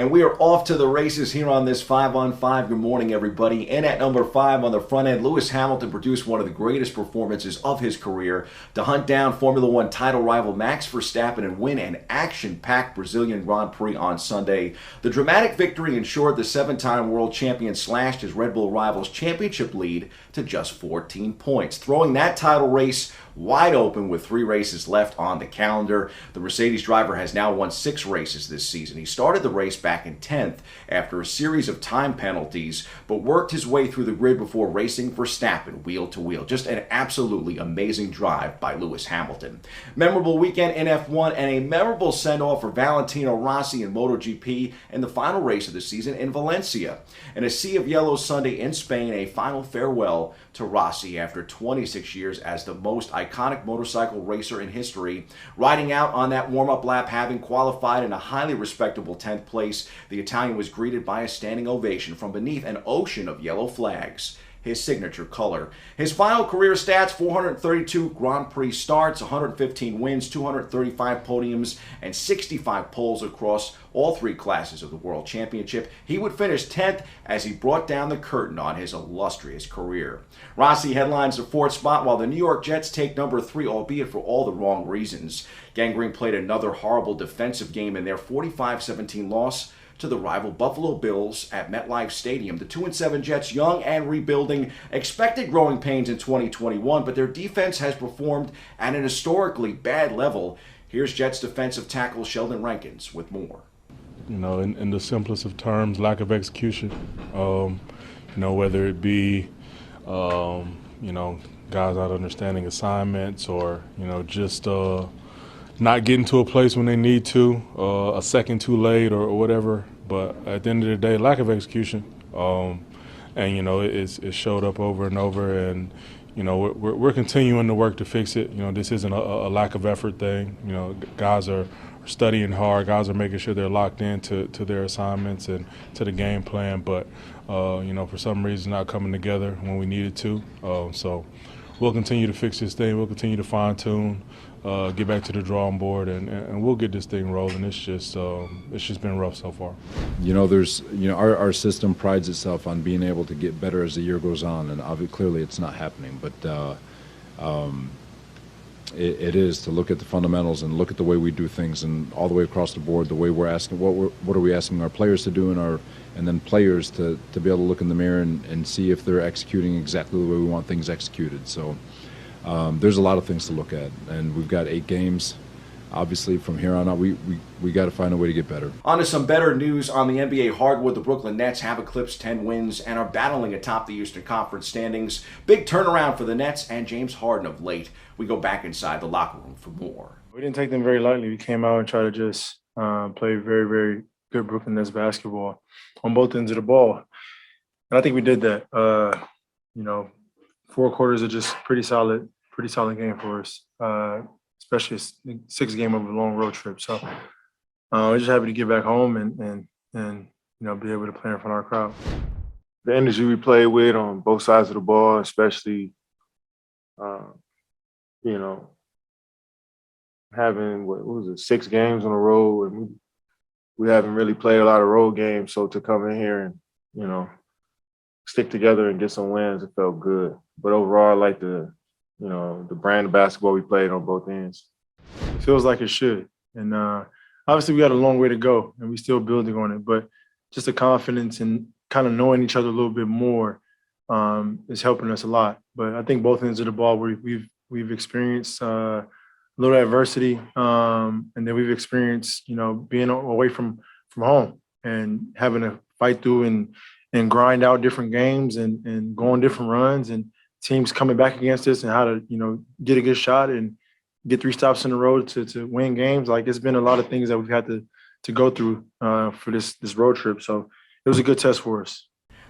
And we are off to the races here on this 5-on-5. Good morning, everybody. And at number 5 on the front end, Lewis Hamilton produced one of the greatest performances of his career to hunt down Formula One title rival Max Verstappen and win an action-packed Brazilian Grand Prix on Sunday. The dramatic victory ensured the 7-time world champion slashed his Red Bull rival's championship lead to just 14 points, throwing that title race wide open with 3 races left on the calendar. The Mercedes driver has now won 6 races this season. He started the race back in 10th after a series of time penalties, but worked his way through the grid before racing Verstappen wheel to wheel. Just an absolutely amazing drive by Lewis Hamilton. Memorable weekend in F1 and a memorable send-off for Valentino Rossi in MotoGP in the final race of the season in Valencia. And a sea of yellow Sunday in Spain, a final farewell to Rossi after 26 years as the most iconic motorcycle racer in history. Riding out on that warm-up lap, having qualified in a highly respectable 10th place, the Italian was greeted by a standing ovation from beneath an ocean of yellow flags, his signature color. His final career stats: 432 Grand Prix starts, 115 wins, 235 podiums, and 65 poles across all 3 classes of the World Championship. He would finish 10th as he brought down the curtain on his illustrious career. Rossi headlines the 4th spot while the New York Jets take number 3, albeit for all the wrong reasons. Gangrene played another horrible defensive game in their 45-17 loss to the rival Buffalo Bills at MetLife Stadium. The 2-7 Jets, young and rebuilding, expected growing pains in 2021, but their defense has performed at an historically bad level. Here's Jets defensive tackle Sheldon Rankins with more. In the simplest of terms, lack of execution. Whether it be, guys not understanding assignments or, just not getting to a place when they need to, a second too late or whatever. But at the end of the day, lack of execution. It showed up over and over. And, we're continuing to work to fix it. This isn't a lack of effort thing. Guys are studying hard. Guys are making sure they're locked in to their assignments and to the game plan. But, for some reason not coming together when we needed to. So we'll continue to fix this thing. We'll continue to fine-tune, get back to the drawing board, and we'll get this thing rolling. It's just been rough so far. Our system prides itself on being able to get better as the year goes on, and obviously, clearly it's not happening. But it is to look at the fundamentals and look at the way we do things, and all the way across the board, the way we're asking, what are we asking our players to do, and then players to be able to look in the mirror and see if they're executing exactly the way we want things executed. So there's a lot of things to look at, and we've got 8 games. Obviously, from here on out, we got to find a way to get better. On to some better news on the NBA hardwood. The Brooklyn Nets have eclipsed 10 wins and are battling atop the Eastern Conference standings. Big turnaround for the Nets and James Harden of late. We go back inside the locker room for more. We didn't take them very lightly. We came out and tried to just play very, very good Brooklyn Nets basketball on both ends of the ball. And I think we did that. 4 quarters of just pretty solid game for us, especially a 6 game of a long road trip. So we're just happy to get back home and be able to play in front of our crowd. The energy we played with on both sides of the ball, especially, having, 6 games on the road, and we haven't really played a lot of road games. So to come in here and, stick together and get some wins, it felt good. But overall, I like the brand of basketball we played on both ends. It feels like it should. And obviously we got a long way to go and we're still building on it, but just the confidence and kind of knowing each other a little bit more is helping us a lot. But I think both ends of the ball, we've experienced a little adversity, and then we've experienced, being away from home and having to fight through and grind out different games and go on different runs, and teams coming back against us and how to, get a good shot and get 3 stops in a row to win games. Like, it's been a lot of things that we've had to go through for this road trip. So it was a good test for us.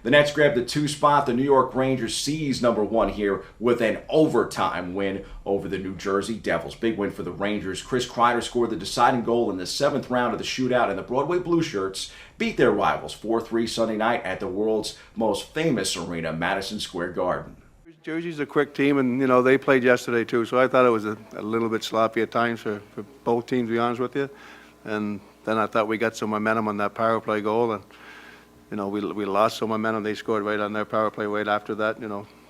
The Nets grabbed the 2 spot. The New York Rangers seized number 1 here with an overtime win over the New Jersey Devils. Big win for the Rangers. Chris Kreider scored the deciding goal in the 7th round of the shootout, and the Broadway Blue Shirts beat their rivals 4-3 Sunday night at the world's most famous arena, Madison Square Garden. Jersey's a quick team, and they played yesterday too. So I thought it was a little bit sloppy at times for both teams, to be honest with you. And then I thought we got some momentum on that power play goal, and we lost some momentum. They scored right on their power play right after that.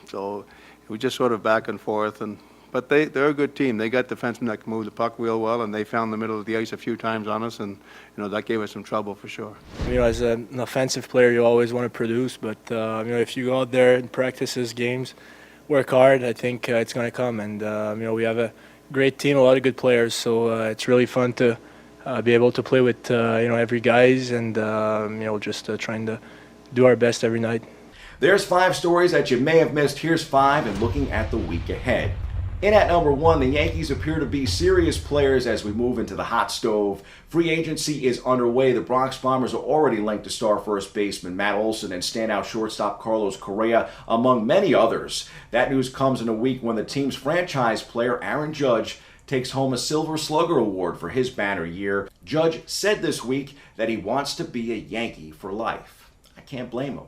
So we just sort of back and forth, but they're a good team. They got defensemen that can move the puck real well, and they found the middle of the ice a few times on us, and that gave us some trouble for sure. As an offensive player, you always want to produce, but if you go out there and practices, games, work hard, I think it's going to come. And we have a great team, a lot of good players, so it's really fun to be able to play with every guys, and just trying to do our best every night. There's 5 stories that you may have missed. Here's 5, and looking at the week ahead. In at number 1, the Yankees appear to be serious players as we move into the hot stove. Free agency is underway. The Bronx Bombers are already linked to star first baseman Matt Olson and standout shortstop Carlos Correa, among many others. That news comes in a week when the team's franchise player Aaron Judge takes home a Silver Slugger Award for his banner year. Judge said this week that he wants to be a Yankee for life. I can't blame him.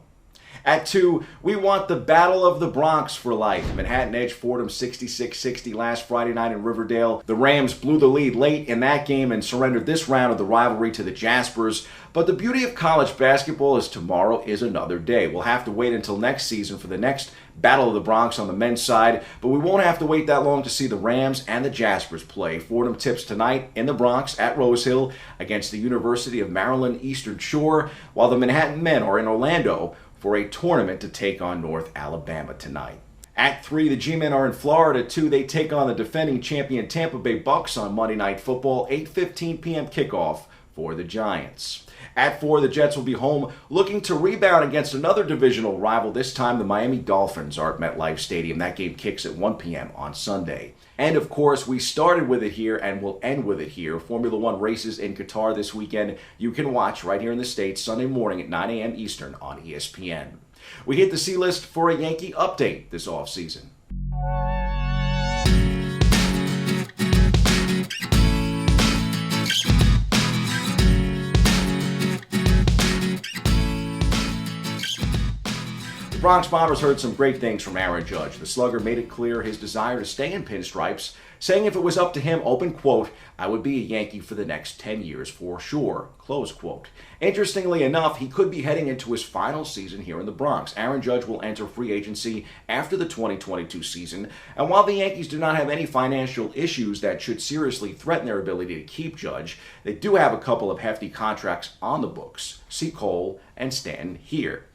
At 2, we want the Battle of the Bronx for life. Manhattan edged Fordham 66-60 last Friday night in Riverdale. The Rams blew the lead late in that game and surrendered this round of the rivalry to the Jaspers. But the beauty of college basketball is tomorrow is another day. We'll have to wait until next season for the next Battle of the Bronx on the men's side, but we won't have to wait that long to see the Rams and the Jaspers play. Fordham tips tonight in the Bronx at Rose Hill against the University of Maryland Eastern Shore, while the Manhattan men are in Orlando for a tournament to take on North Alabama tonight. At 3, the G-men are in Florida. 2, they take on the defending champion Tampa Bay Bucks on Monday Night Football, 8:15 p.m. kickoff for the Giants. At 4, the Jets will be home looking to rebound against another divisional rival, this time the Miami Dolphins are at MetLife Stadium. That game kicks at 1 p.m. on Sunday. And of course, we started with it here and we'll end with it here. Formula One races in Qatar this weekend. You can watch right here in the States Sunday morning at 9 a.m. Eastern on ESPN. We hit the C-list for a Yankee update this offseason. The Bronx Bombers heard some great things from Aaron Judge. The slugger made it clear his desire to stay in pinstripes, saying if it was up to him, open quote, I would be a Yankee for the next 10 years for sure, close quote. Interestingly enough, he could be heading into his final season here in the Bronx. Aaron Judge will enter free agency after the 2022 season, and while the Yankees do not have any financial issues that should seriously threaten their ability to keep Judge, they do have a couple of hefty contracts on the books. See Cole and Stanton here.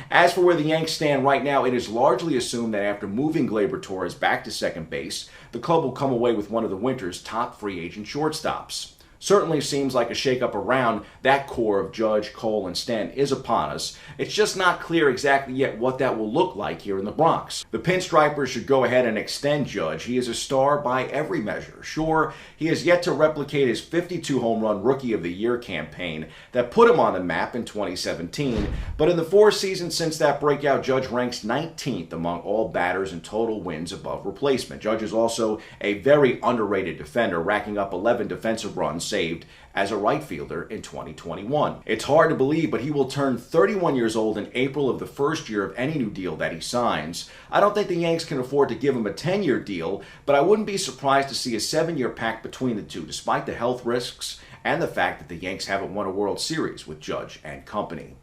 As for where the Yanks stand right now, it is largely assumed that after moving Gleyber Torres back to second base, the club will come away with one of the winter's top free agent shortstops. Certainly seems like a shakeup around that core of Judge, Cole, and Stanton is upon us. It's just not clear exactly yet what that will look like here in the Bronx. The Pinstripers should go ahead and extend Judge. He is a star by every measure. Sure, he has yet to replicate his 52 home run Rookie of the Year campaign that put him on the map in 2017, but in the 4 seasons since that breakout, Judge ranks 19th among all batters in total wins above replacement. Judge is also a very underrated defender, racking up 11 defensive runs saved as a right fielder in 2021. It's hard to believe, but he will turn 31 years old in April of the first year of any new deal that he signs. I don't think the Yanks can afford to give him a 10-year deal, but I wouldn't be surprised to see a 7-year pact between the two, despite the health risks and the fact that the Yanks haven't won a World Series with Judge and company.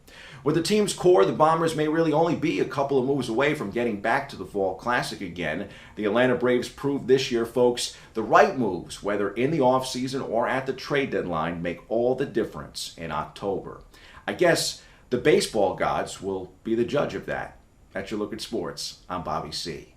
With the team's core, the Bombers may really only be a couple of moves away from getting back to the Fall Classic again. The Atlanta Braves proved this year, folks, the right moves, whether in the offseason or at the trade deadline, make all the difference in October. I guess the baseball gods will be the judge of that. That's your look at sports. I'm Bobby C.